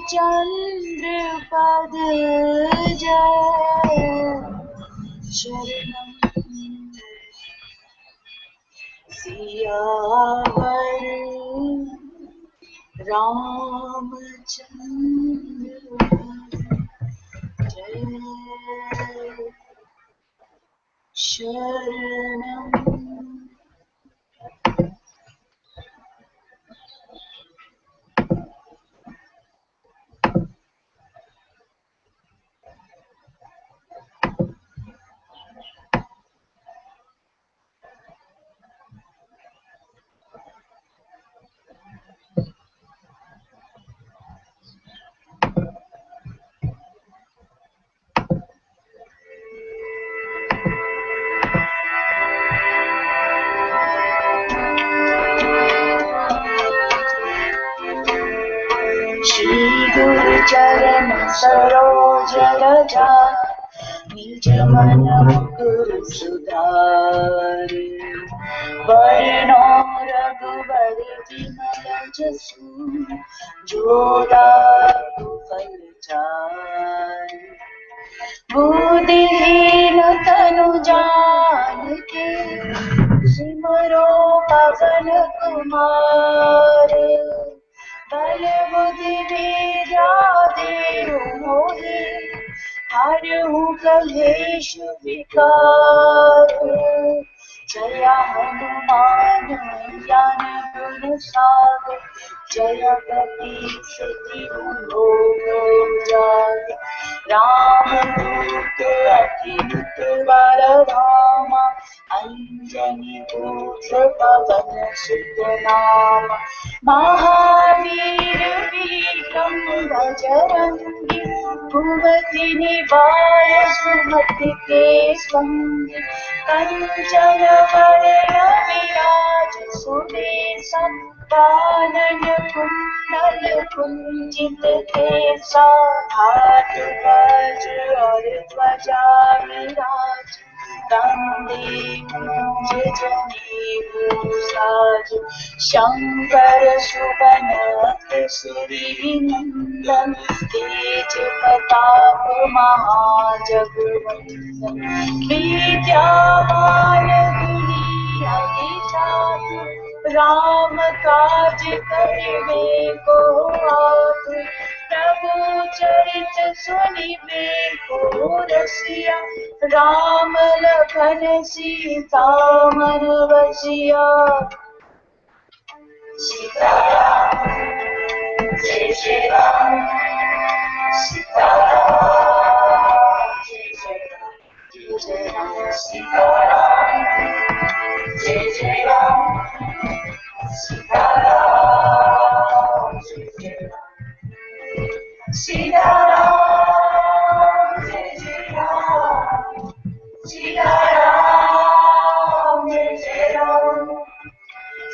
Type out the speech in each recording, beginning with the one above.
चंद्र पद जय शरणम सियावर रामचंद्र जय शरणम श्री गुरु चरण सरोज रजा निज मन मुकुर सुधारि बरनो रघुबर विमल जसु जो दायु फल चारि बुद्धिहीन तनु जानिके सिमरो पवन कुमार बल बुद्धि विद्या देहु मोहि हरहु कलेश विकार जय हनुमान ज्ञान गुण सागर जय कपीस तिहु लोक रामदूत अतिदूत बलधामा अंजनी पुत्र पवन सुत नामा महावीर विक्रम बजरंगी भुवति निवार सुमति के संगी कंचन वरण विराज सुबेसा कानन कुंडल कुंजित केसा हाथ वज्र और ध्वजा विराज कंधे मुंज जनेऊ साज शंकर सुवन केसरी नंदन तेज प्रताप महाजगवंदन विद्यावान गुणी अति चातुर राम काज करिबे को आतुर प्रभु चरित सुनिबे को रसिया राम लखन सीता मन बसिया सीताराम जय जय राम सीताराम जय जय राम सीताराम जय जय राम सीताराम जय जय राम सीताराम जय जय राम सीताराम जय जय राम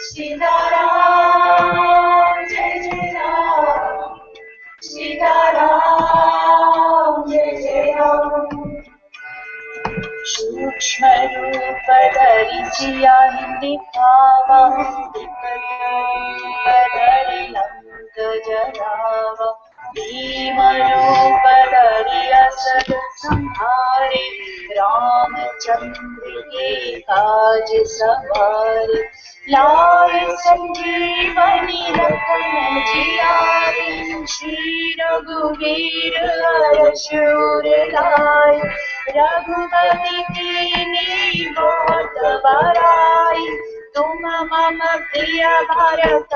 सीताराम जय जय राम सीताराम जय जय राम सूक्ष्म रूप धरि सिया दिखावा धरि लंक जरावा भीम रूप धरि असुर संहारे रामचंद्र के काज सवारे लाए संजीवनी रतन जियारे श्री रघुवीर हर शूर लाए रघुपति कीन्ही बहुत बड़ाई तुम मम प्रिय भरत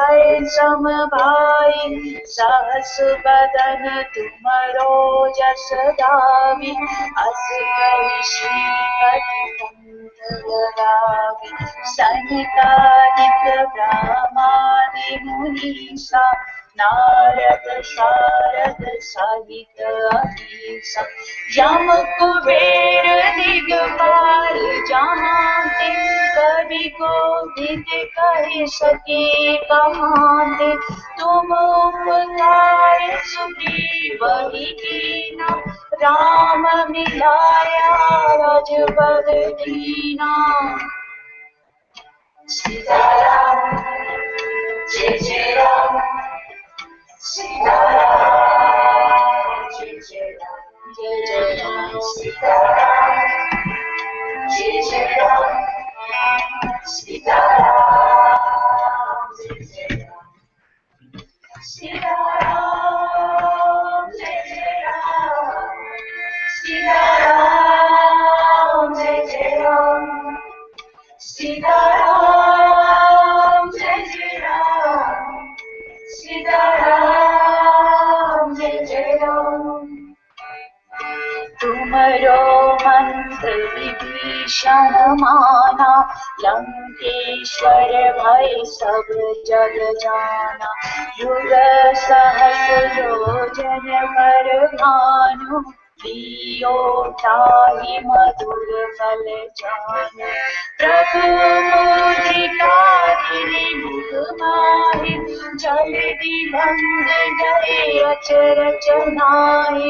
सम भाई सहस बदन तुमरो जस गावी अस कहि श्रीपति कंठ लगावी सनकादिक ब्रह्मादि मुनीसा नारद शारद सहित अहिसा यम कुबेर दिगपाल जहांते कवि कोविद कहि सके कहांते तुम उपकार सुग्रीव ही कीना राम मिलाया रजबल दीना सीताराम जय जय Ram Sitaram Sitaram, Jai Jai Ram. Sitaram, Jai Jai Ram. Sitaram, Jai Jai Ram. Sitaram, Jai Jai Ram. तुमरो मंत्र विभीषण माना, लंकेश्वर भय सब जग जाना। युग सहस्र योजन पर भानु, लियो ताहि मधुर फल जानु। प्रभु मुद्रिका मुख माहि, जल्दी भंग गए अचरज नाहि।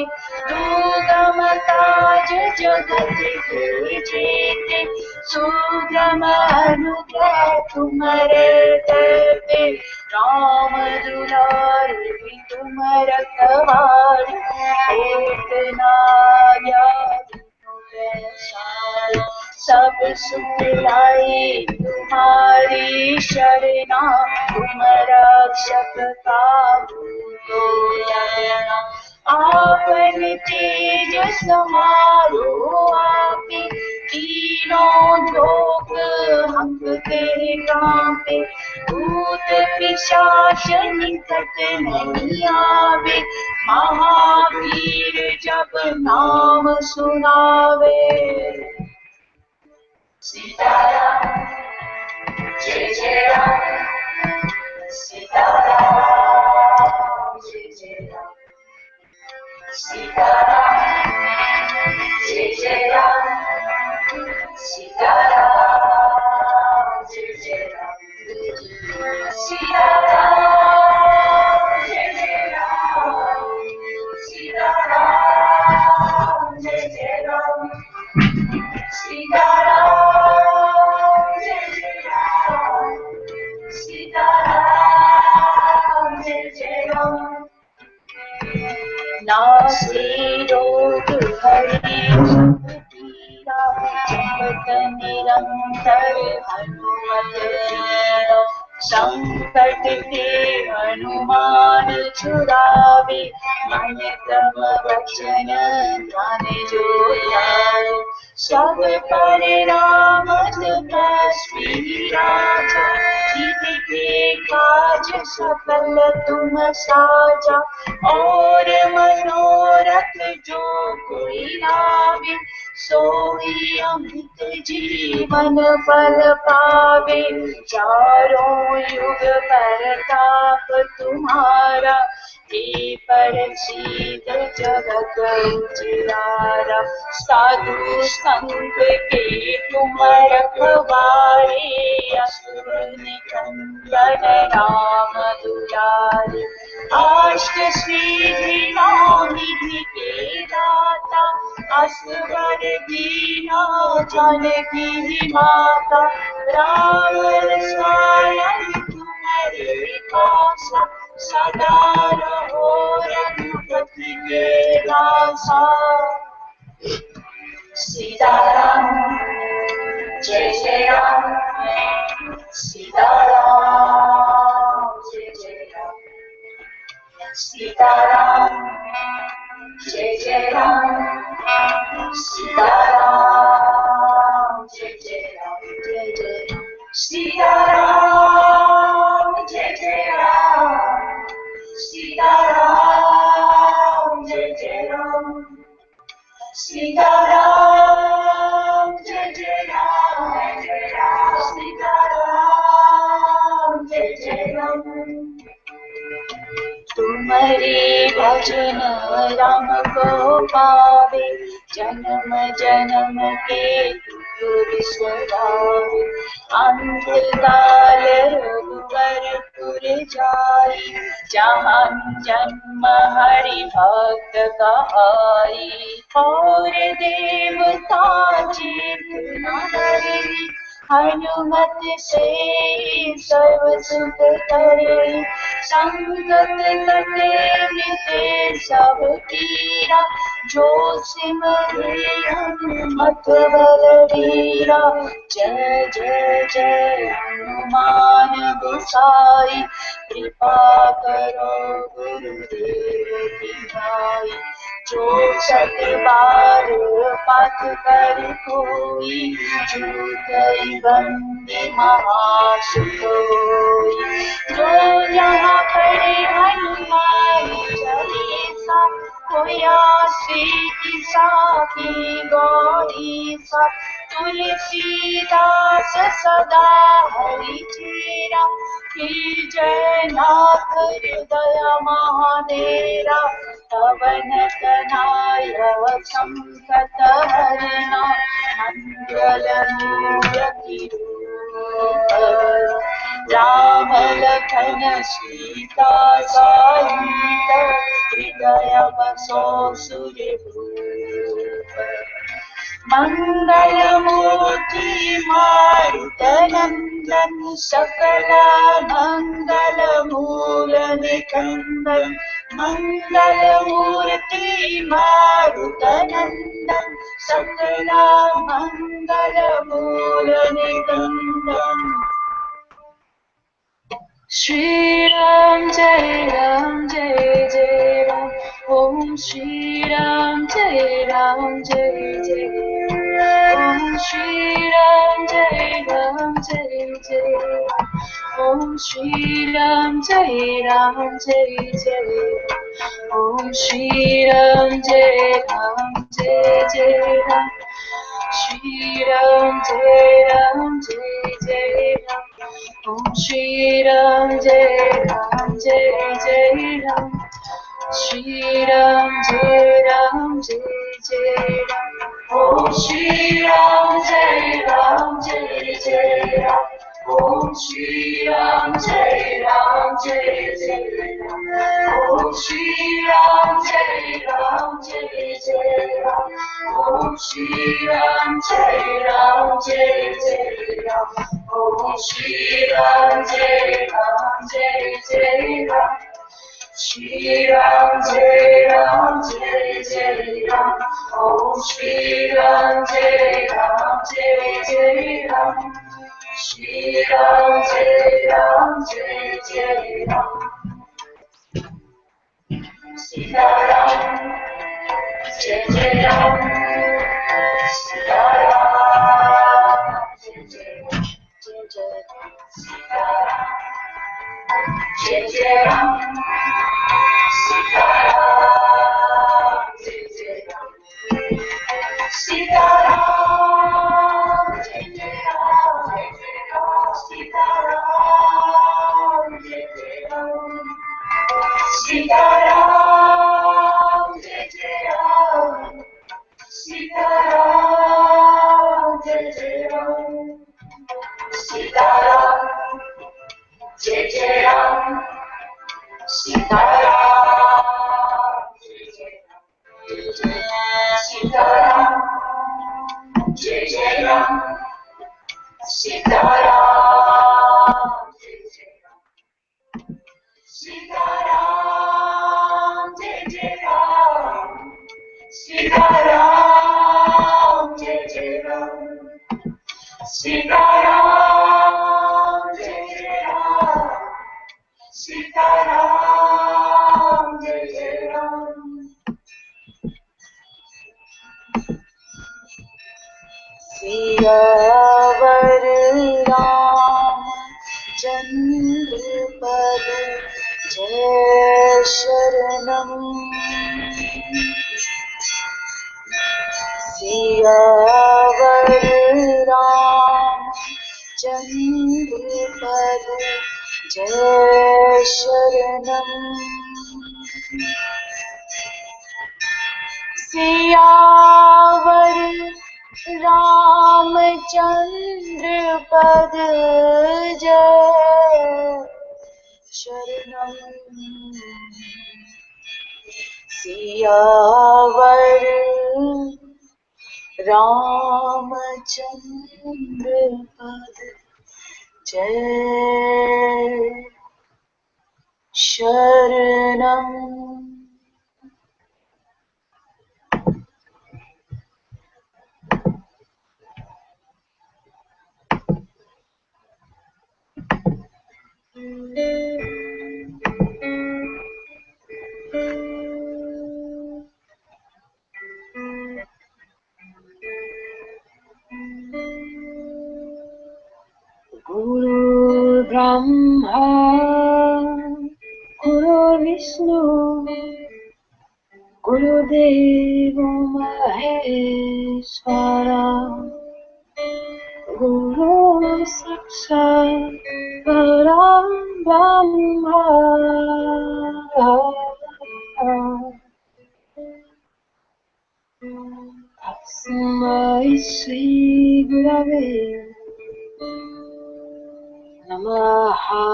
दुर्गम काज जगत के जेते, सुगम अनुग्रह तुम्हारे दर पे। राम दुलारी तुम रखवारे, एक ना सब सुख लाई तुम्हारी शरणा। तुम रक्षक काहू को डरना। आपन तेज समारो आपे, तीनों लोक हमके कांपे। भूत पिशाच निकट नहीं आवे, महावीर जब नाम सुनावे। सीताराम जय जय राम, सीताराम जय जय राम। सीताराम जय जय राम, सीताराम जय जय राम। सीताराम जय जय राम, सीताराम जय जय राम। सीताराम जय जय राम, सीताराम जय जय राम। नासे रोग हरि पीरा, जपत निरंतर हनुमत वीरा। संकट के हनुमान छुड़ावे, मन क्रम वचन ध्यान जो ध्यान। सब पर राम तपस्वी राजा, जिति के काज सकल तुम साजा। और मनोरथ जो कोई लावे, सोई अमृत जीवन फल पावे। चारों युग परताप तुम्हारा, पर सीध जगत उजियारा। साधु संग के तुम रखवारे, असुर निकंदन राम दुलारे। अष्ट सिद्धि नौ निधि के दाता, असवर दीना जानकी माता। रावण स्वयं तुम्हारे पासा, सदा रहो रघुपति के दासा। सीताराम जय जय राम, सीताराम जय जय राम। सीताराम जय जय राम, सीताराम जय जय राम। जय जय राम। सीताराम जय जय राम, सीताराम जय जय राम। सीताराम जय जय राम, सीताराम जय जय राम। तुम्हारे भजन राम को पावे, जन्म जन्म के दुख बिसरावे। अंत काल रघुवरपुर जाई, जहाँ जन्म हरि भक्त कहाई। और देवता चित्त न धरे, हनुमत से सर्व सुख करे। संकट कटे मिटे सब पीरा, जो सिमरे हनुमत बलबीरा। जय जय जय हनुमान गोसाई, कृपा कृपा करो गुरुदेव की नाई। जो 7 बार पाठ कर कोई, छूटई बंदी महासुख होई। जो यहाँ पढ़े हनुमान चालीसा, होया सीति साखी गौरी सा। तुलसीदास सदा हरि चेरा, की जय नाथ हृदय महादेरा। पवन तनय संकट हरना, मंगल मूर्ति रूप। राम लखन सीता सहित, हृदय बसो सुरभूप। मंगल मूर्ति मारुत नंदन, सकल मंगल मूल निकंदन। मंगल मूर्ति मारुत नंदन, सकल मंगल मूल निकंदन। श्री राम जय जय राम। ओम श्री राम जय जय राम। ओम श्री राम जय जय राम। ओम श्री राम जय जय राम। ओम श्री राम जय जय राम। श्री राम जय राम। ओम श्री राम जय जय राम। श्री राम जय जय राम। ओम श्री राम जय जय राम। ओम श्री राम जय जय राम। ओम श्री राम जय जय राम। ओम श्री राम जय जय राम। ओम श्री राम जय जय राम। श्री राम जय जय राम। ओम श्री राम जय जय राम। श्री राम जय जय राम। सीताराम जय जय राम। सीताराम जय जय सीताराम जय जय राम। सीताराम जय जय राम। सीताराम जय जय राम। सीताराम जय जय राम। सीताराम जय जय राम। सीताराम जय जय राम। सीताराम जय जय राम। सीताराम जय जय राम। सीताराम जय जय राम। सीताराम जय जय राम। सीताराम जय जय राम। सीताराम जय जय राम। सीताराम जय जय राम। सीताराम जय जय राम। सियावर रामचंद्र पद जय शरणम। सियावर रामचंद्र पद जय शरणम। सियावर रामचंद्र पद जय शरणम। सियावर रामचंद्र पद जय शरणम। Brahma, Guru Vishnu, Guru Deva Maheshwara, Guru Satsang, Param Brahma. Tasmai Shri Gurave Namaha.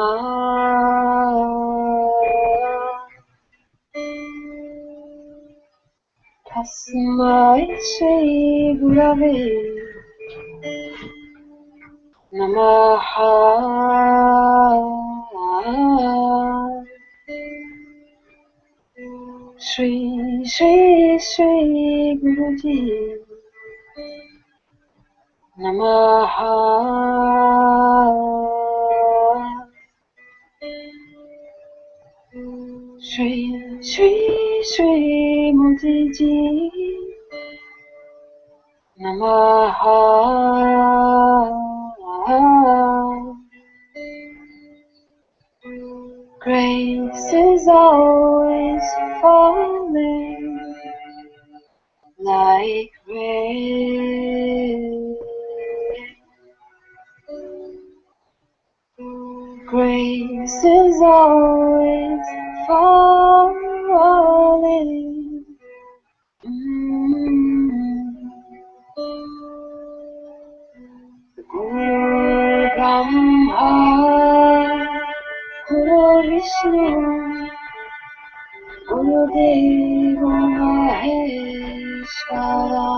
Tasmai Shri Gurave Namaha. Shri Shri Shri Guruji Namaha. Shri Shri Shri Mudiji Namaha. Grace is always falling like rain. Grace is always falling. Guru Brahma, Guru Vishnu, Guru Deva Maheshwara,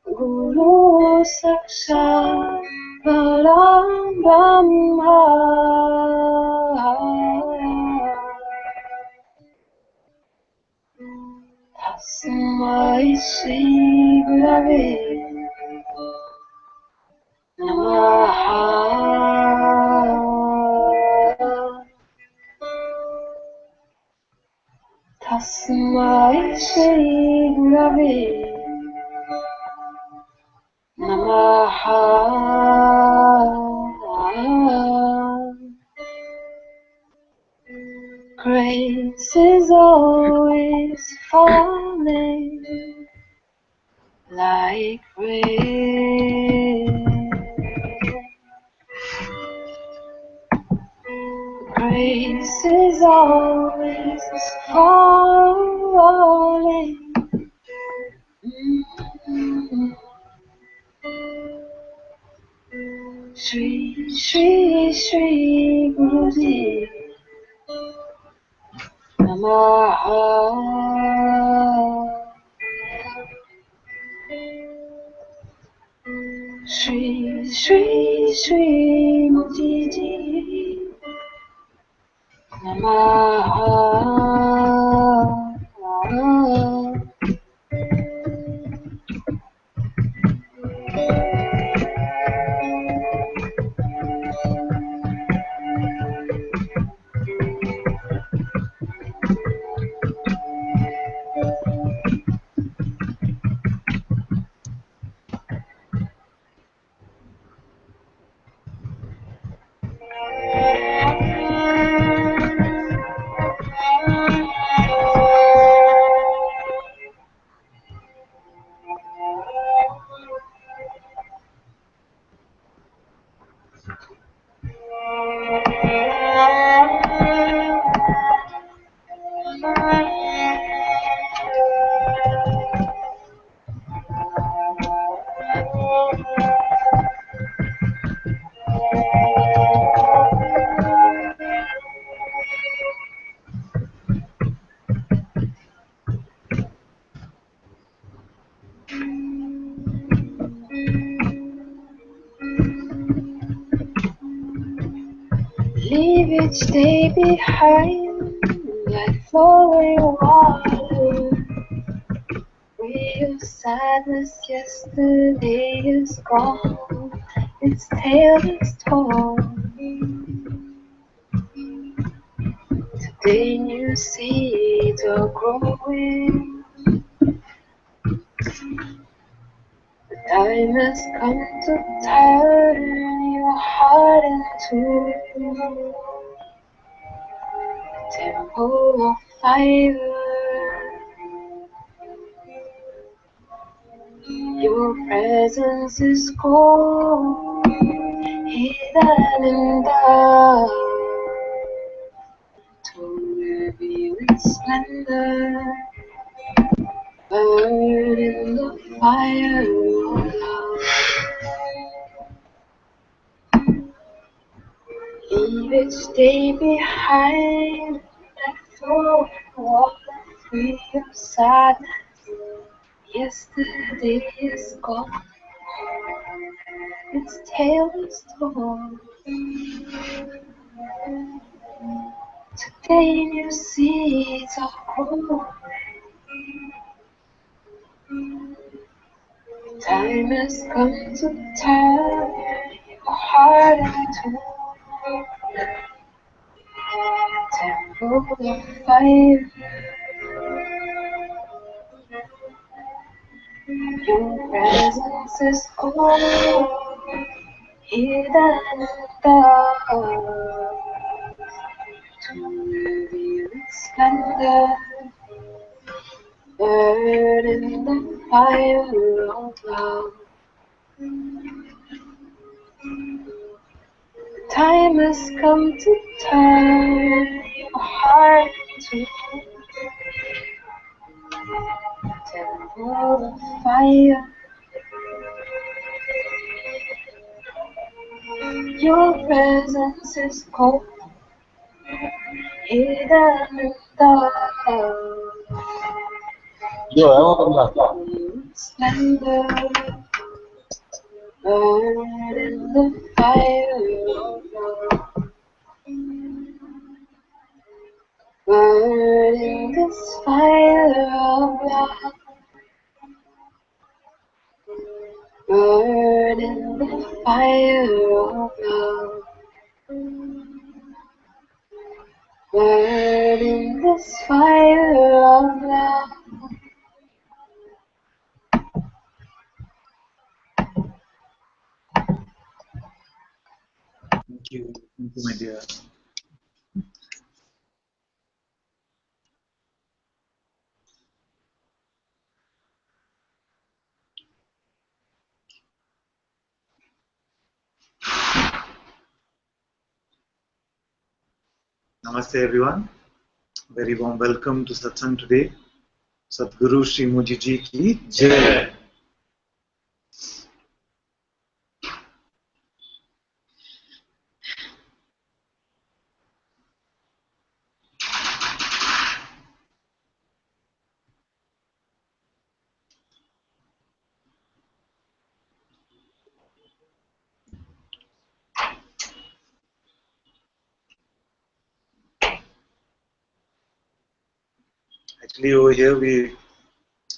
Guru Sakshat Param Brahma. Tasmai Shri Gurave Namaha. Tasmai Shri Gurave Namaha. Grace is always falling like rain. Grace is always falling. Shri Shri Shri Guruji Namaha. Shri Shri Shri Mudiji Namaha. Leave each day behind like flowing water. Free of sadness, yesterday is gone, its tale is told. Today new seeds are growing. The time has come to turn your heart into a temple of fire. Your presence is cold, hidden in dark, to reveal its splendor. Burn in the fire of love. Leave each day behind, let go, walk free of sadness. Yesterday is gone, its tale is told. Today new seeds are grown. Time has come to turn your heart into a temple of fire. Your presence is cold, hidden in dark, to reveal its splendor. Burn in the fire of love. Time has come to turn your heart into a temple of fire. Your presence is cold, hidden in dark. Splendor, burn in the fire of love. Burn in this fire of love. Burn in the fire of love. Burn in this fire of love. Thank you, my dear. Namaste, everyone. Very warm welcome to Satsang today. Sadhguru Sri Muji Ji ki Jai. Actually, over here we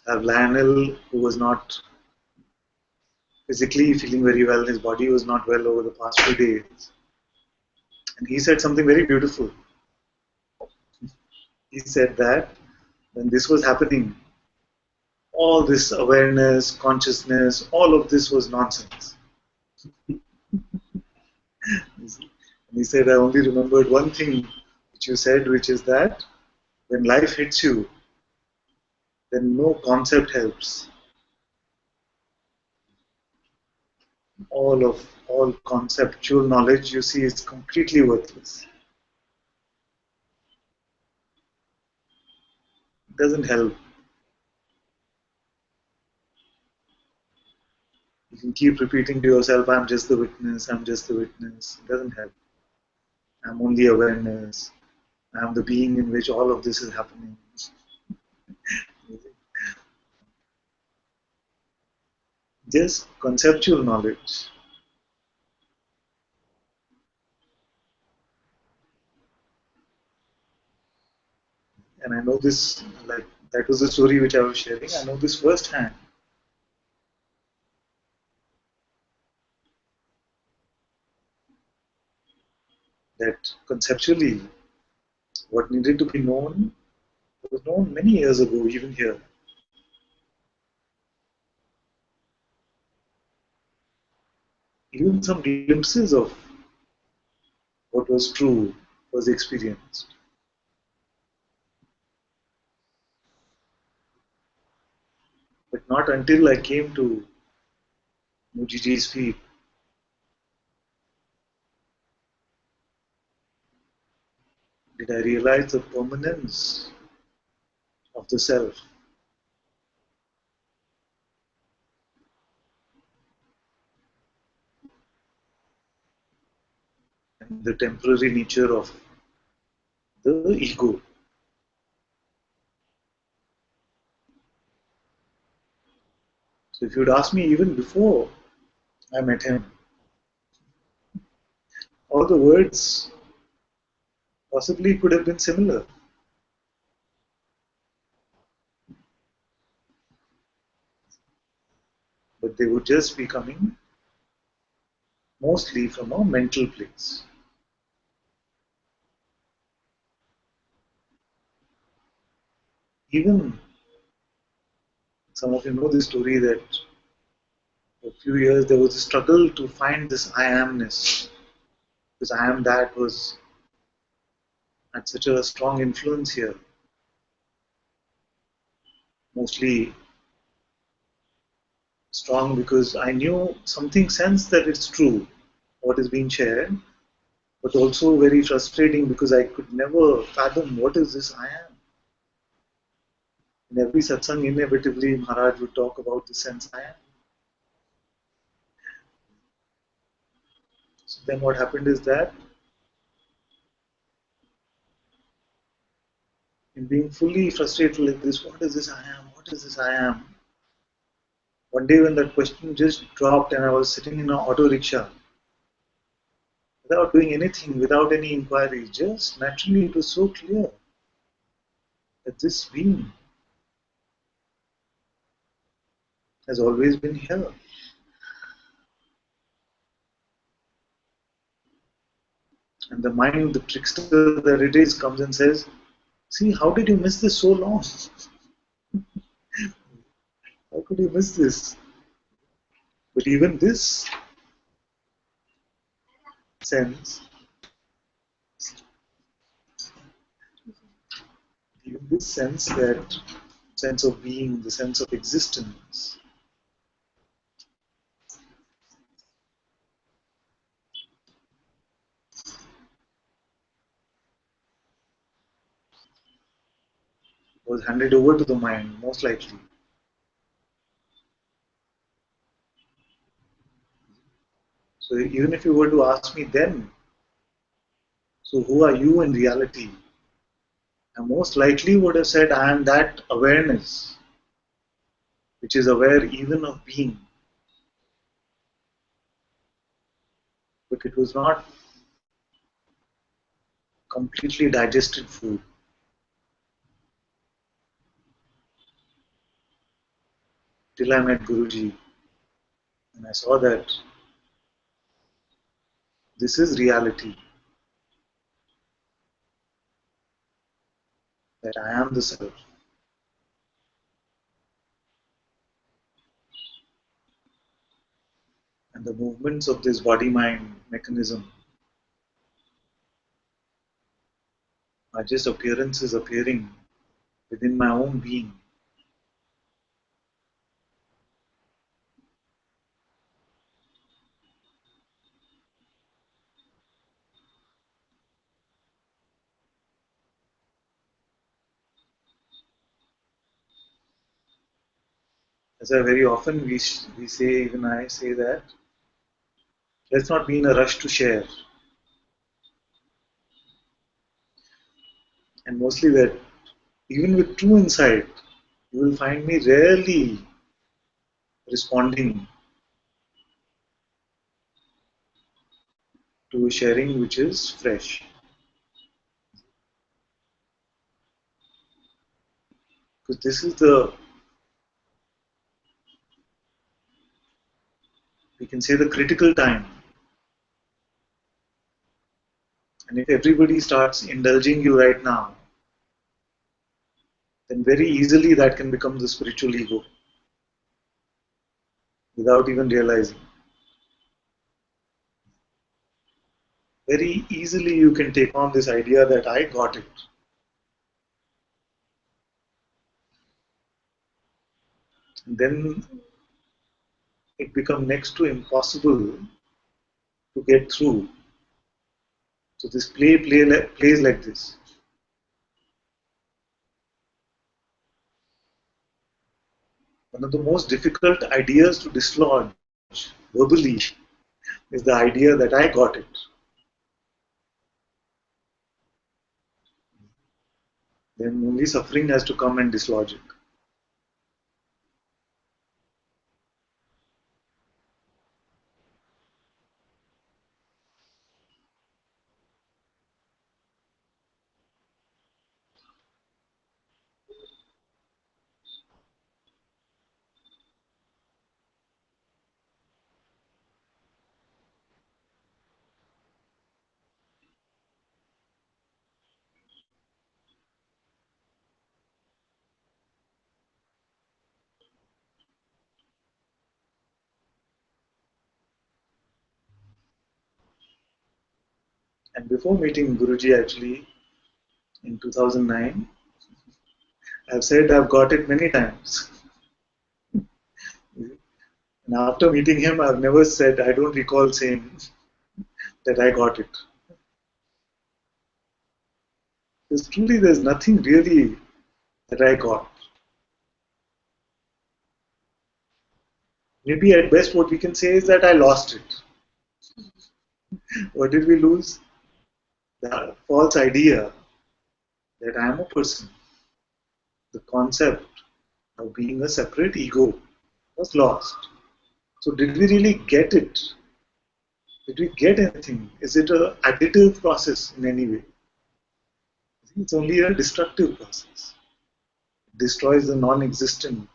have Lionel, who was not physically feeling very well. His body was not well over the past few days. And he said something very beautiful. He said that when this was happening, all this awareness, consciousness, all of this was nonsense. And he said, I only remembered one thing which you said, which is that when life hits you, then no concept helps. All conceptual knowledge you see is completely worthless. It doesn't help. You can keep repeating to yourself, I'm just the witness, I'm just the witness. It doesn't help. I'm only awareness. I'm the being in which all of this is happening. Just conceptual knowledge. And I know this, like, that was the story which I was sharing. I know this firsthand. That conceptually, what needed to be known was known many years ago, even here. even some glimpses of what was true was experienced. But not until I came to Mujiji's feet did I realize the permanence of the self and the temporary nature of the ego. So if you'd asked me even before I met him, all the words possibly could have been similar, but they would just be coming mostly from a mental place. Even some of you know the story that for a few years there was a struggle to find this I amness, because I am that was had such a strong influence here. Mostly strong because I knew something sense that it's true what is being shared, but also very frustrating because I could never fathom what is this I am. In every satsang, inevitably Maharaj would talk about the sense I am. So then what happened is that in being fully frustrated like this, what is this I am? What is this I am? One day when that question just dropped and I was sitting in an auto rickshaw, without doing anything, without any inquiry, just naturally it was so clear that this being has always been here. And the mind, the trickster that it is, comes and says, see, how did you miss this so long? How could you miss this? But even this sense, even this sense that sense of being, the sense of existence, was handed over to the mind, most likely. So even if you were to ask me then, so who are you in reality? I most likely would have said, I am that awareness, which is aware even of being. But it was not completely digested food. Till I met Guruji, and I saw that this is reality, that I am the self. And the movements of this body-mind mechanism are just appearances appearing within my own being. As I very often we say, even I say that, let's not be in a rush to share. And mostly that, even with true insight, you will find me rarely responding to sharing which is fresh. Because this is the, we can say, the critical time. And if everybody starts indulging you right now, then very easily that can become the spiritual ego without even realizing. very easily you can take on this idea that I got it. And then it becomes next to impossible to get through. So this plays like this. One of the most difficult ideas to dislodge verbally is the idea that I got it. Then only suffering has to come and dislodge it. And before meeting Guruji, actually, in 2009, I've said I've got it many times. And after meeting him, I've never said, I don't recall saying that I got it. Because truly, there's nothing really that I got. Maybe at best, what we can say is that I lost it. What did we lose? The false idea that I am a person. The concept of being a separate ego was lost. So, did we really get it? Did we get anything? Is it a additive process in any way? I think it's only a destructive process. It destroys the non-existent.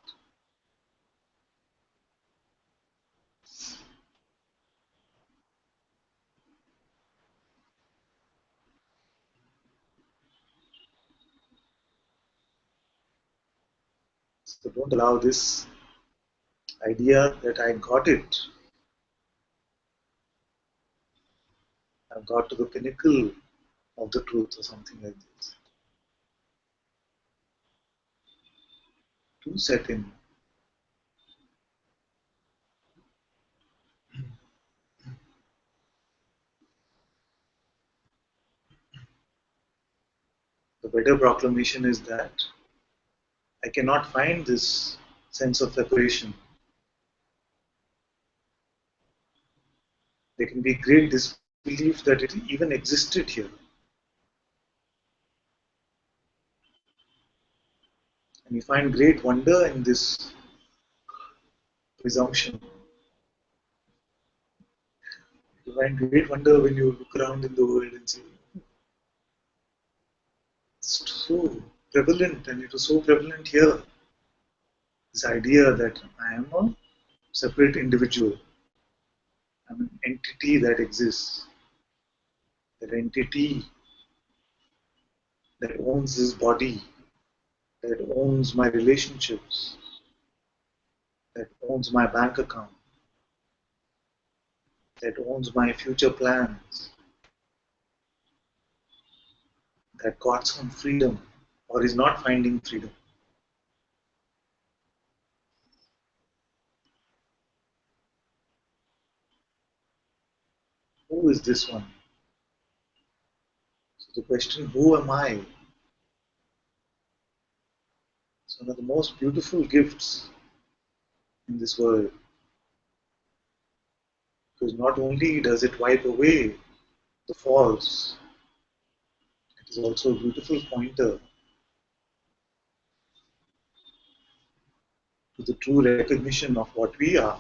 So don't allow this idea that I got it. I've got to the pinnacle of the truth or something like this to set in. The better proclamation is that I cannot find this sense of separation. There can be great disbelief that it even existed here. And you find great wonder in this presumption. You find great wonder when you look around in the world and see it's so prevalent, and it was so prevalent here. This idea that I am a separate individual, I'm an entity that exists, that entity that owns this body, that owns my relationships, that owns my bank account, that owns my future plans, that got some freedom or is not finding freedom. Who is this one? So the question, who am I? Is one of the most beautiful gifts in this world. Because not only does it wipe away the false, it is also a beautiful pointer to the true recognition of what we are.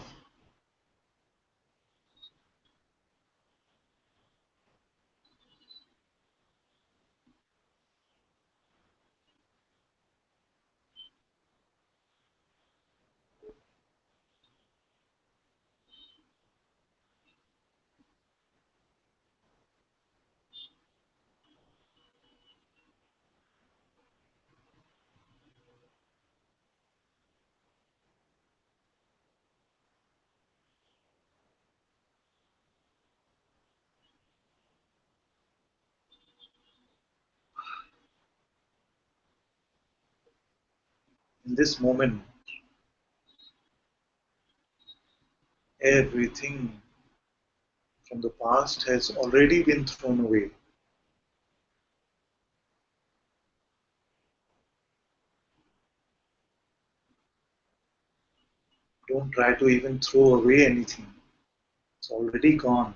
In this moment, everything from the past has already been thrown away. Don't try to even throw away anything. It's already gone.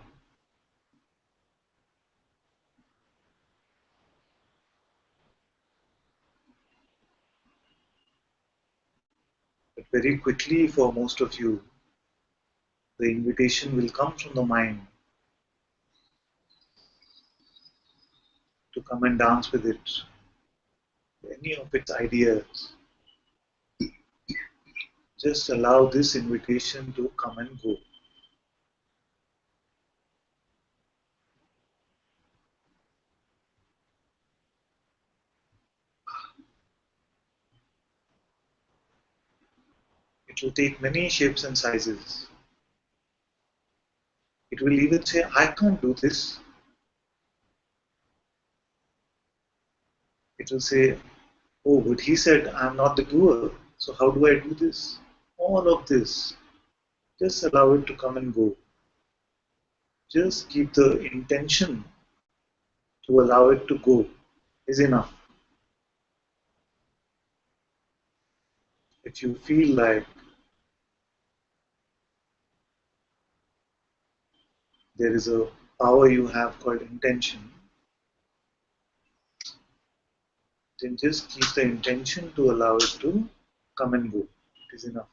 But very quickly, for most of you, the invitation will come from the mind to come and dance with it. Any of its ideas. Just allow this invitation to come and go. It will take many shapes and sizes. It will even say, I can't do this. It will say, oh, but he said I'm not the doer. So how do I do this? All of this. Just allow it to come and go. Just keep the intention to allow it to go is enough. If you feel like there is a power you have called intention, then just keep the intention to allow it to come and go. It is enough.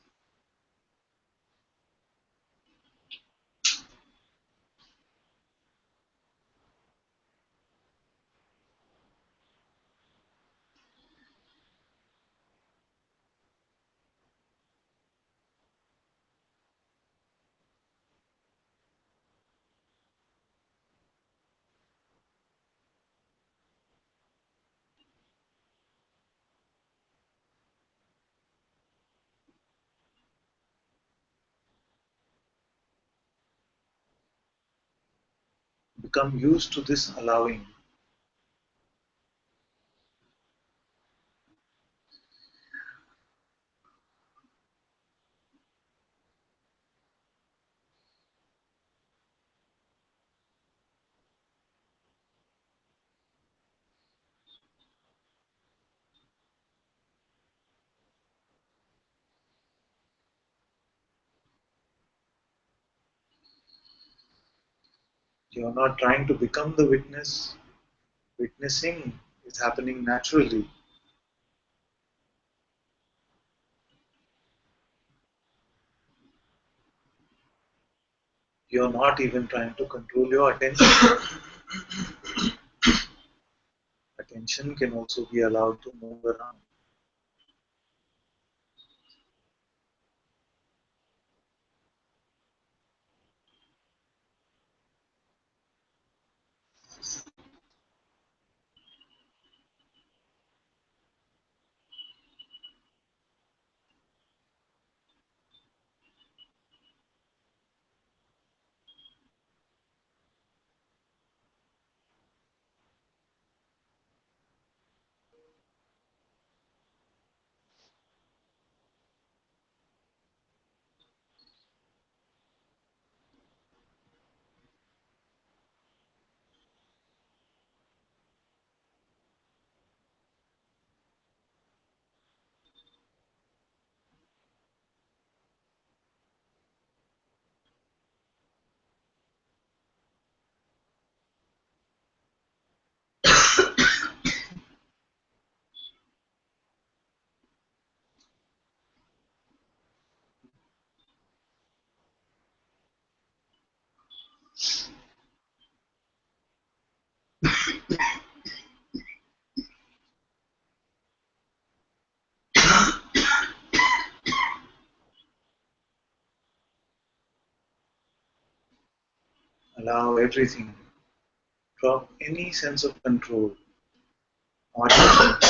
Become used to this allowing. You're not trying to become the witness. Witnessing is happening naturally. You're not even trying to control your attention. Attention can also be allowed to move around. Allow everything. Drop any sense of control or judgment.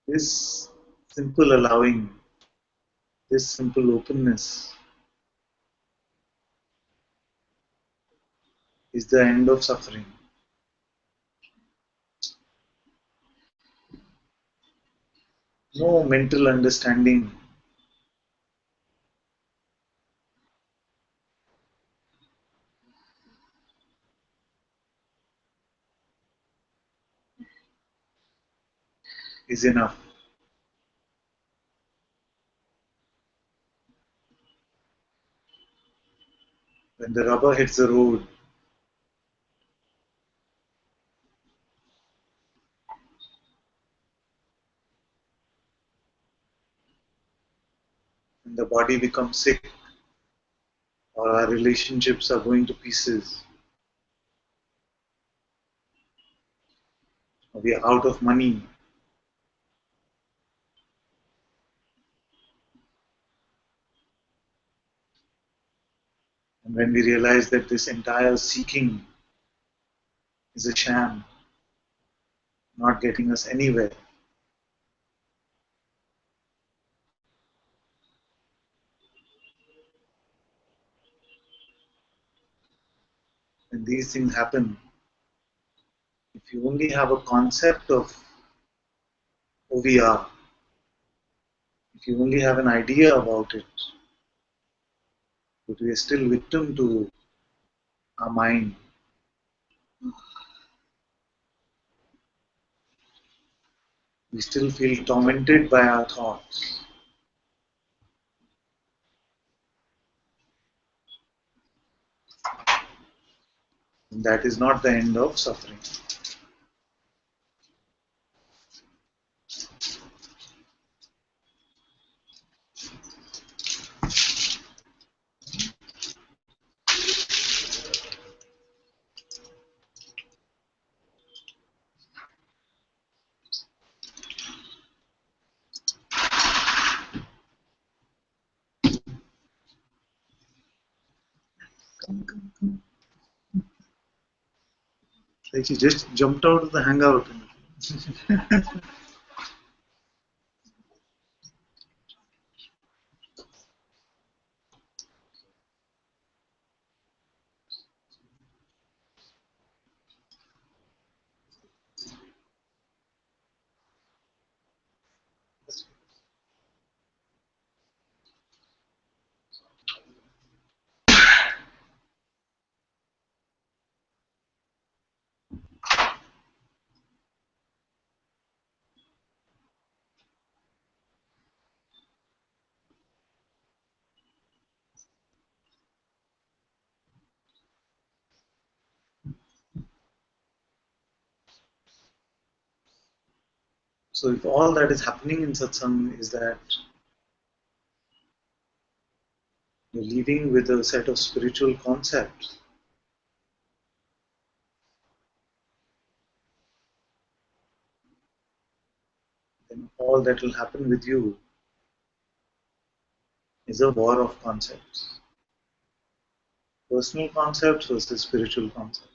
This simple allowing, this simple openness is the end of suffering. No mental understanding is enough. When the rubber hits the road, when the body becomes sick, or our relationships are going to pieces, or we are out of money, and when we realize that this entire seeking is a sham, not getting us anywhere, when these things happen, if you only have a concept of who we are, if you only have an idea about it, but we are still victim to our mind, we still feel tormented by our thoughts, and that is not the end of suffering. Like she just jumped out of the hangout. So if all that is happening in satsang is that you're leaving with a set of spiritual concepts, then all that will happen with you is a war of concepts. Personal concepts versus spiritual concepts.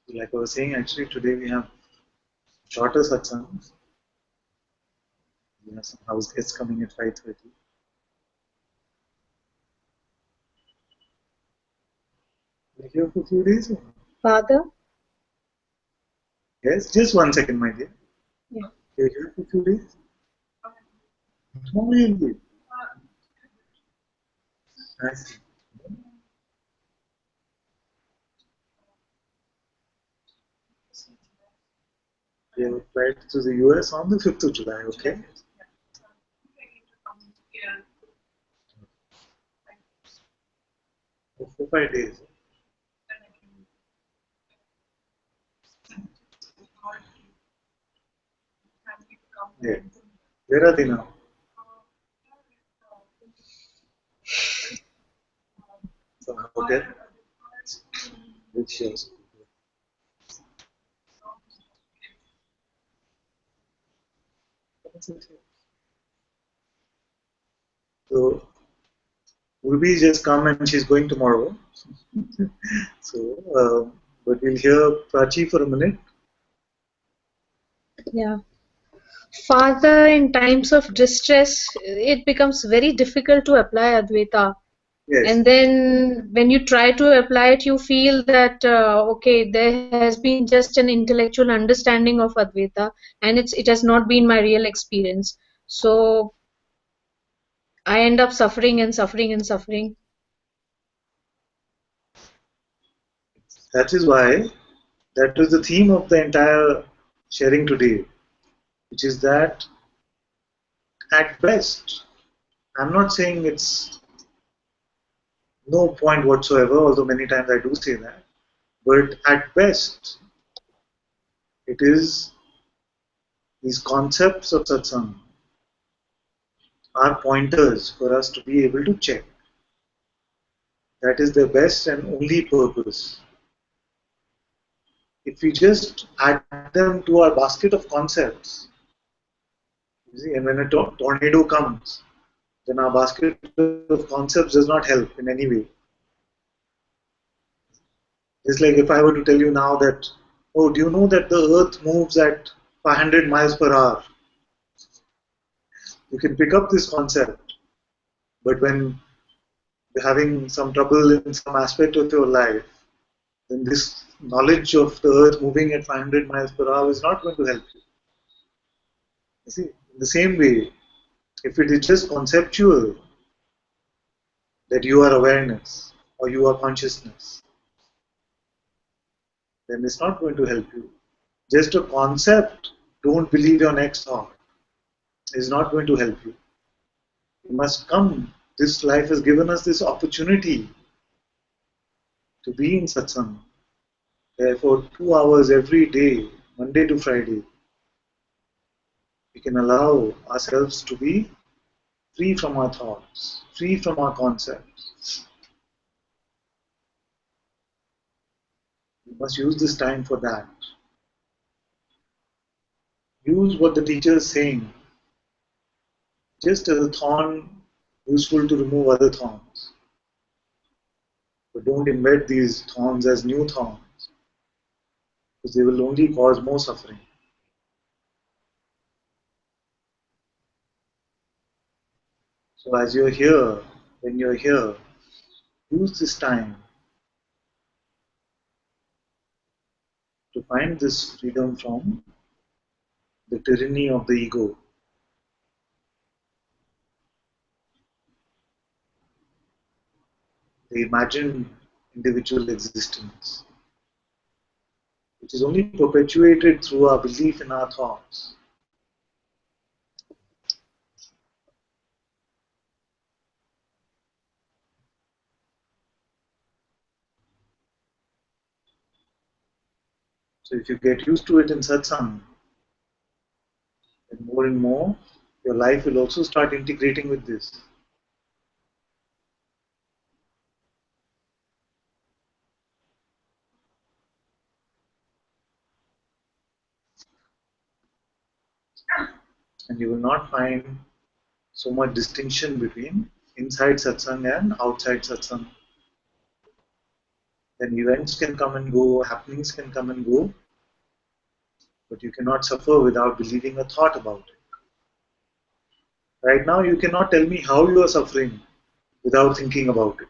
Like I was saying, actually today we have shorter satsangs. We have some house guests coming at 5:30. We're here for a few days. Father? Yes, just 1 second, my dear. Yeah. You're here for a few days? Oh, really? I see. We have a flight to the US on the 5th of July, okay? For 4 5 days. Yeah. Where are they now? Some hotel? Which years? So, Ruby just come and she's going tomorrow. So, but we'll hear Prachi for a minute. Yeah. Father, in times of distress, it becomes very difficult to apply Advaita. Yes. And then when you try to apply it, you feel that, okay, there has been just an intellectual understanding of Advaita, and it has not been my real experience. So I end up suffering and suffering and suffering. That is why that was the theme of the entire sharing today, which is that at best, I'm not saying it's no point whatsoever, although many times I do say that, but at best, it is these concepts of satsang are pointers for us to be able to check. That is their best and only purpose. If we just add them to our basket of concepts, you see, and when a tornado comes, then our basket of concepts does not help in any way. It's like if I were to tell you now that, oh, do you know that the earth moves at 500 miles per hour? You can pick up this concept, but when you're having some trouble in some aspect of your life, then this knowledge of the earth moving at 500 miles per hour is not going to help you. You see, in the same way, if it is just conceptual that you are awareness or you are consciousness, then it's not going to help you. Just a concept, don't believe your next thought, is not going to help you. You must come. This life has given us this opportunity to be in satsang. Therefore, 2 hours every day, Monday to Friday, we can allow ourselves to be free from our thoughts, free from our concepts. We must use this time for that. Use what the teacher is saying, just as a thorn useful to remove other thorns. But don't embed these thorns as new thorns, because they will only cause more suffering. So as you're here, when you're here, use this time to find this freedom from the tyranny of the ego. The imagined individual existence, which is only perpetuated through our belief in our thoughts. So if you get used to it in satsang, then more and more, your life will also start integrating with this. And you will not find so much distinction between inside satsang and outside satsang. Then events can come and go, happenings can come and go, but you cannot suffer without believing a thought about it. Right now, you cannot tell me how you are suffering without thinking about it.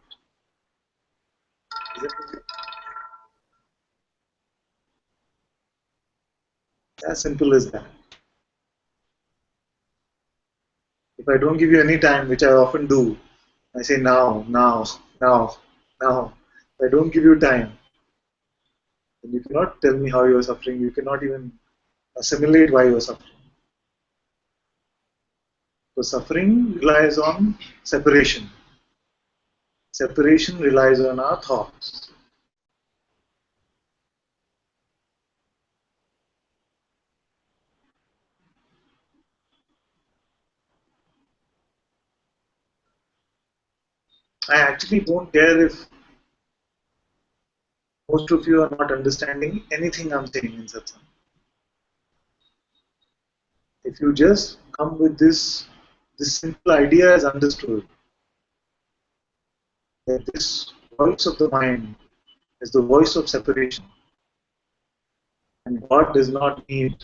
As simple as that. If I don't give you any time, which I often do, I say now, now, now, now. If I don't give you time, then you cannot tell me how you are suffering. You cannot even assimilate why you are suffering. So suffering relies on separation. Separation relies on our thoughts. I actually don't care if most of you are not understanding anything I'm saying in satsang. If you just come with this simple idea is understood, that this voice of the mind is the voice of separation, and God does not need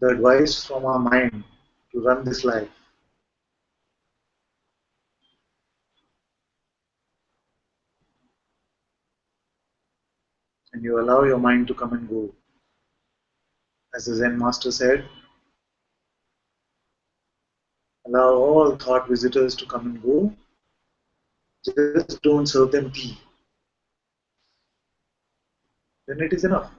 the advice from our mind to run this life. And you allow your mind to come and go. As the Zen master said, allow all thought visitors to come and go, just don't serve them tea. Then it is enough.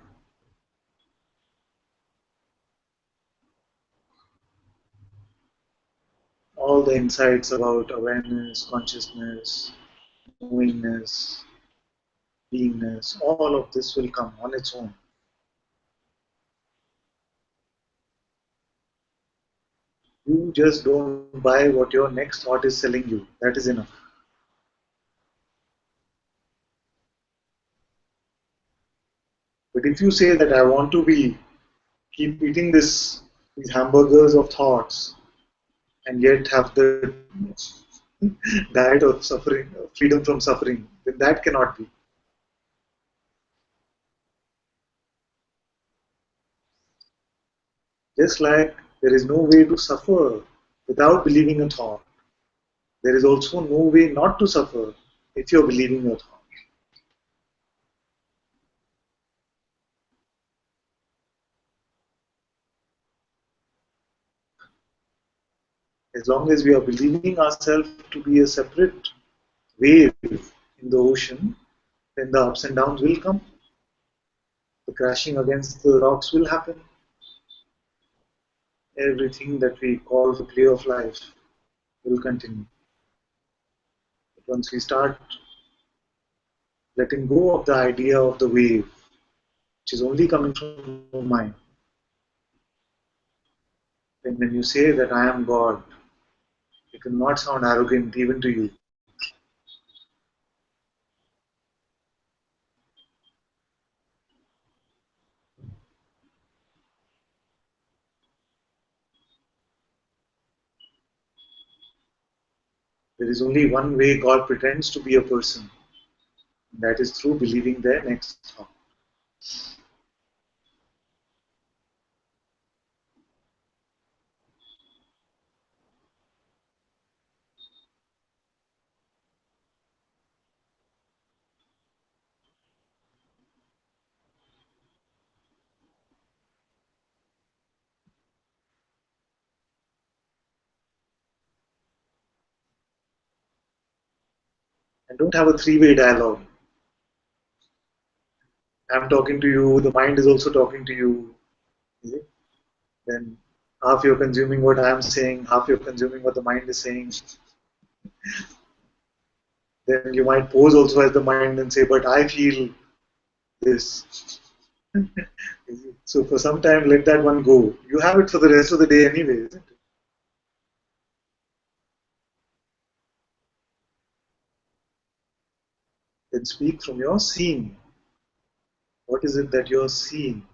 All the insights about awareness, consciousness, knowingness, beingness, all of this will come on its own. You just don't buy what your next thought is selling you. That is enough. But if you say that I want to keep eating these hamburgers of thoughts and yet have the diet of suffering, freedom from suffering, then that cannot be. Just like there is no way to suffer without believing a thought, there is also no way not to suffer if you're believing a thought. As long as we are believing ourselves to be a separate wave in the ocean, then the ups and downs will come. The crashing against the rocks will happen. Everything that we call the play of life will continue. But once we start letting go of the idea of the wave, which is only coming from the mind, then when you say that I am God, it will not sound arrogant even to you. There is only one way God pretends to be a person. That is through believing their next thought. And don't have a three-way dialogue. I'm talking to you, the mind is also talking to you. Is it? Then half you're consuming what I'm saying, half you're consuming what the mind is saying. Then you might pose also as the mind and say, but I feel this. So for some time, let that one go. You have it for the rest of the day anyway, isn't it? Then speak from your seeing. What is it that you're seeing?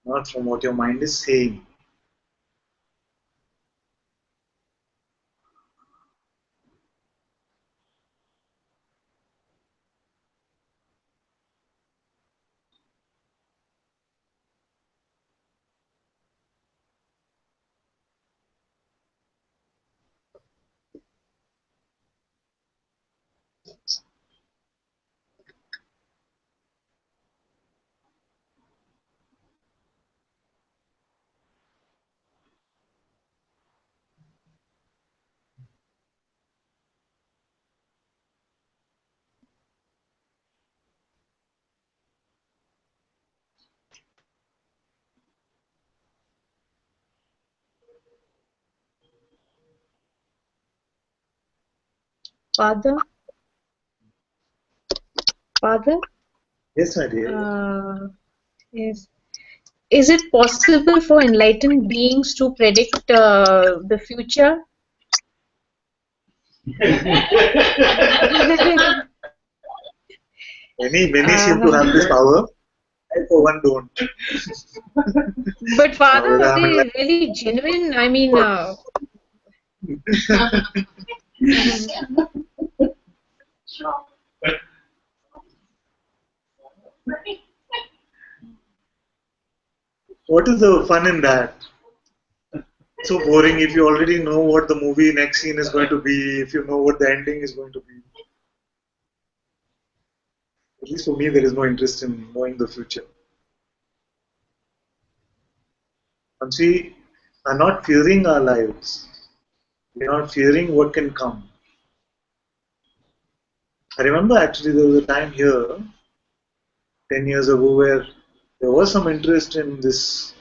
Not from what your mind is saying. Father, Father, Yes, my dear. yes. Is it possible for enlightened beings to predict the future? Many seem to have uh, this power. I, for one, don't. but Now, Father, whether are I'm they really genuine? I mean, enlightened. What is the fun in that? So boring if you already know what the movie next scene is going to be, if you know what the ending is going to be. At least for me, there is no interest in knowing the future. Once we are not fearing our lives, we are not fearing what can come. I remember actually there was a time here, 10 years ago, where there was some interest in this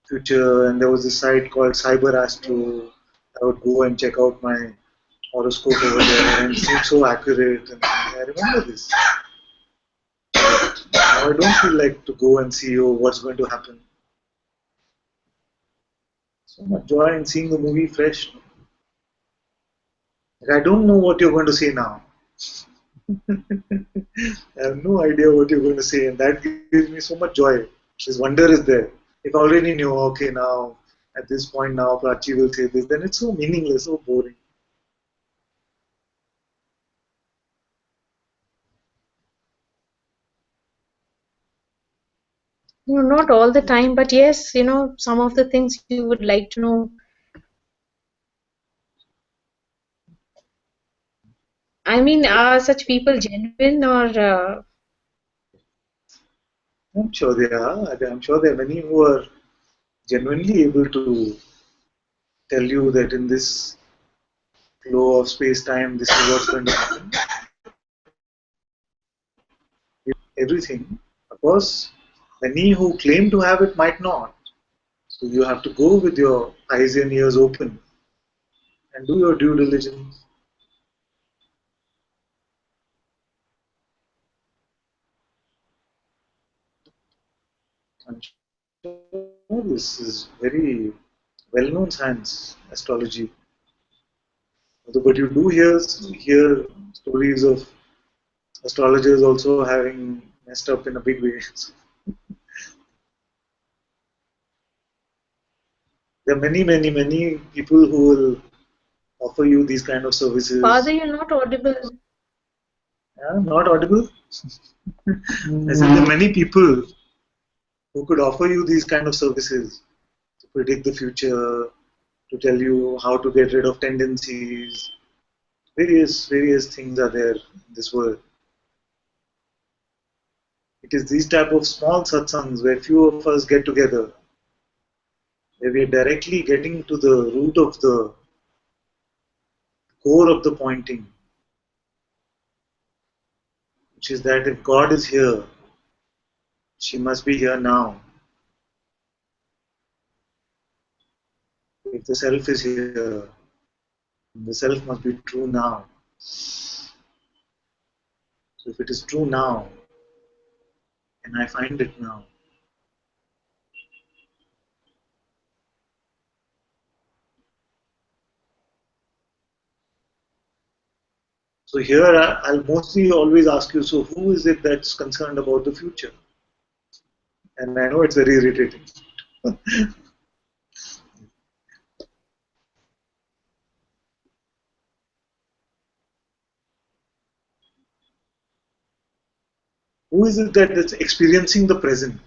future, and there was a site called Cyber Astro. I would go and check out my horoscope over there, and it seemed so accurate. And I remember this. Now I don't feel like to go and see, oh, what's going to happen. So much joy in seeing the movie fresh. Like, I don't know what you're going to say now. I have no idea what you're going to say, and that gives me so much joy. This wonder is there. If I already knew, okay, now at this point now Prachi will say this, then it's so meaningless, so boring. not all the time, but yes, some of the things you would like to know. I mean, are such people genuine or I'm sure they are. I'm sure there are many who are genuinely able to tell you that in this flow of space time, this is what's going to happen. Everything. Of course, many who claim to have it might not. So you have to go with your eyes and ears open and do your due diligence. I'm sure this is very well-known science, astrology. But you do hear stories of astrologers also having messed up in a big way. So there are many people who will offer you these kind of Father, services. you're not audible. I'm not audible. I said there are many people who could offer you these kind of services to predict the future, to tell you how to get rid of tendencies. Various things are there in this world. It is these type of small satsangs where few of us get together, where we are directly getting to the root of the core of the pointing, which is that if God is here, she must be here now. If the self is here, the self must be true now. So if it is true now, and I find it now, so here I'll mostly always ask you, so who is it that's concerned about the future? And I know it's very irritating. Who is it that's experiencing the present?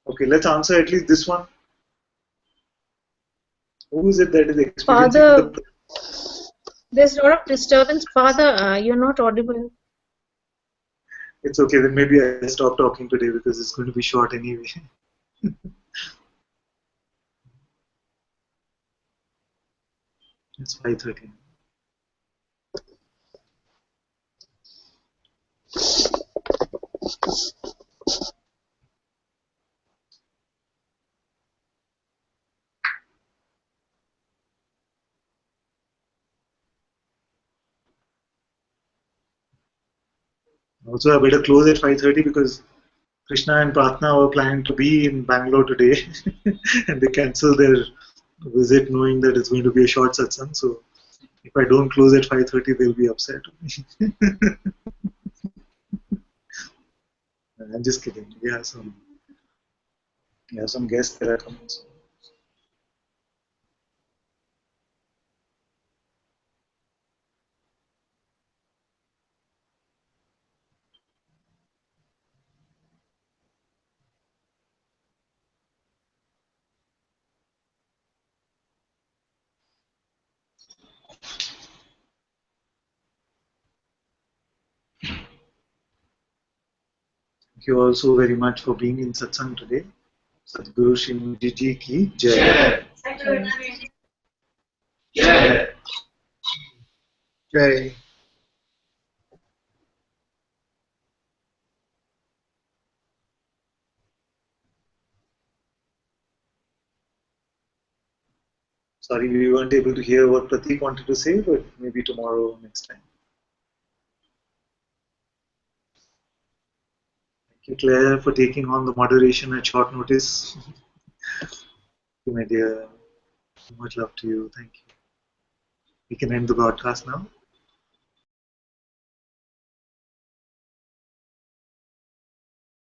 Okay, let's answer at least this one. Who is it that is experiencing the Father, present? there's a lot of disturbance. Father, you're not audible. It's okay, then maybe I stop talking today because it's going to be short anyway. It's 5:30. Also, I better close at 5:30 because Krishna and Pratna were planning to be in Bangalore today and they cancelled their visit knowing that it's going to be a short satsang. So if I don't close at 5:30, they'll be upset. I'm just kidding. We have some guests that are coming. So. Thank you also very much for being in satsang today. Sadhguru Shri Ji ki Jai. Jai. Jai. Sorry, we weren't able to hear what Pratik wanted to say, but maybe tomorrow, next time. Thank you, Claire, for taking on the moderation at short notice. My dear, much love to you. Thank you. We can end the broadcast now.